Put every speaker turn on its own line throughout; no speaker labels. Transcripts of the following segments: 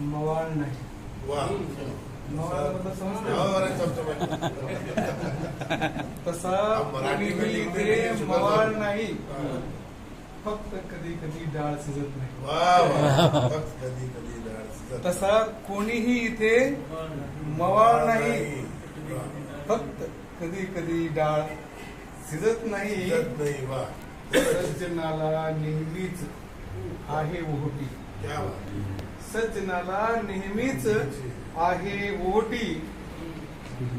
मवाळ नाही.
वा
मवाळाबद्दल समजतं?
हो, अरे चमचम.
तसा
मराठी
कोणीही
मध्ये
इथे मवाळ नाही,
हा.
फक्त कधी कधी डाळ शिजत नाही.
वा वा फक्त कधी कधी डाळ शिजत
तसा कोणीही इथे मवाळ नाही,
वा.
फक्त कधी कधी डाळ शिजत नाही.
शिजत नाही. वा
सज्जनाला नेहमीच आहे ओहोटी.
क्या बात.
सज्जनाला नेहमीच आहे ओहोटी,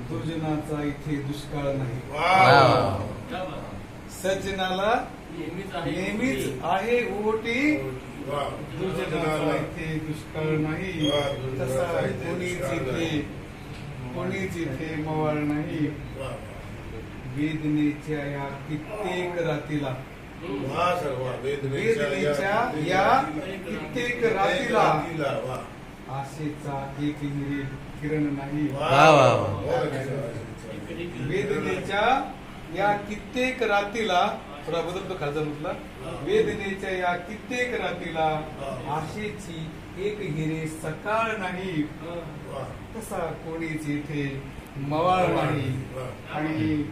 दुर्जनाचा इथे दुष्काळ नाही.
वा
सज्जनाला नेहमीच आहे ओहोटी,
वा
दुर्जनाचा इथे दुष्काळ नाही. तसा कोणीच इथे मवाळ नाही.
वा
वेदनेच्या या कित्येक रातीला,
वा सर वा
वेदनेच्या या कित्येक रातीला
वा
आशेचा एक किरण नाही.
वा वा
वेदनेच्या या कित्येक रातीला, थोडा बदलतो खालचा म्हटला, वेदनेच्या या कित्येक रातीला आशेची एक हिरे सकाळ नाही. तसा कोणीच इथे मवाळ नाही. आणि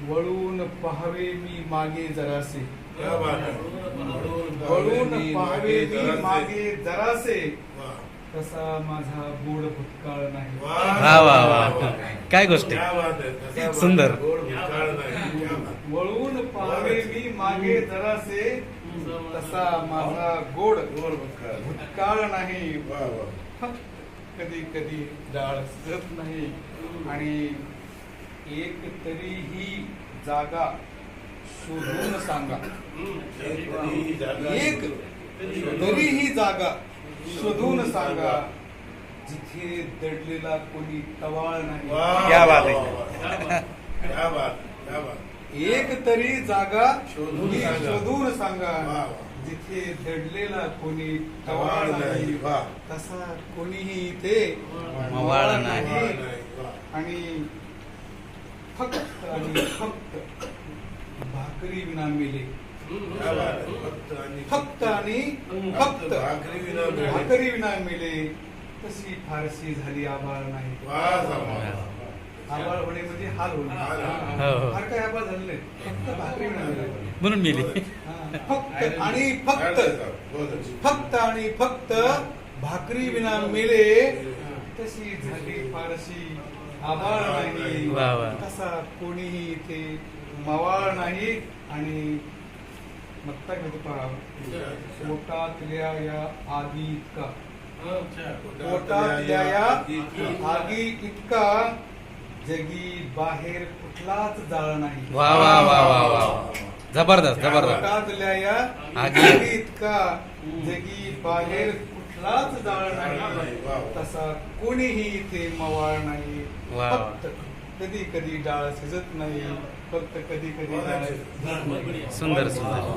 वळून पाहावे मी मागे जरासे, वळून पाहावे मी मागे जरासे, तसा माझा गोड भूतकाळ नाही.
वा वा वा, काय गोष्ट सुंदर.
वळून पाहावे मी मागे जरासे, तसा माझा गोड भूतकाळ नाही. कधी कधी डाळ शिजत नाही. आणि एक तरी ही जागा शोधून सांगा, एक तरी ही जागा शोधून सांगा, जिथे दडलेला कोणी टवाळ नाही.
क्या बात आहे.
क्या बात क्या बात.
एक तरी जागा
शोधून सांगा.
शोधून सांगा,
वा.
जिथे दडलेला कोणी टवाळ नाही.
वा.
तसा कोणीही इथे
मवाळ नाही.
आणि फक्त आणि फक्त भाकरी विना मेले.
क्या बात आहे.
फक्त आणि फक्त भाकरी विना मेले, तशी फारशी झाली आबाळ नाही. आबाळ होणे म्हणजे हाल होणे.
हो.
फार काय आबाळ झालं नाही, फक्त भाकरी विना मेले.
म्हणून मेली.
फक्त आणि फक्त, फक्त आणि फक्त भाकरी विना मेले, तशी झाली फारशी आबाळ नाही.
वा वा.
तसा कोणीही इथे मवाळ नाही. आणि मत्ता घेतो पहा, पोटातल्या या आगी इतका, पोटातल्या या आगी इतका, जगी बाहेर कुठलाच जाळ नाही.
वा वा वा वा वा, जबरदस्त जबरदस्त.
पोटातल्या या
आगी
आगी इतका, जगी बाहेर कुठलाच जाळ नाही. तसा कोणीही इथे मवाळ नाही.
वा.
फक्त कधी कधी डाळ शिजत नाही, फक्त कधी कधी डाळ शिजत नाही.
सुंदर सुंदर.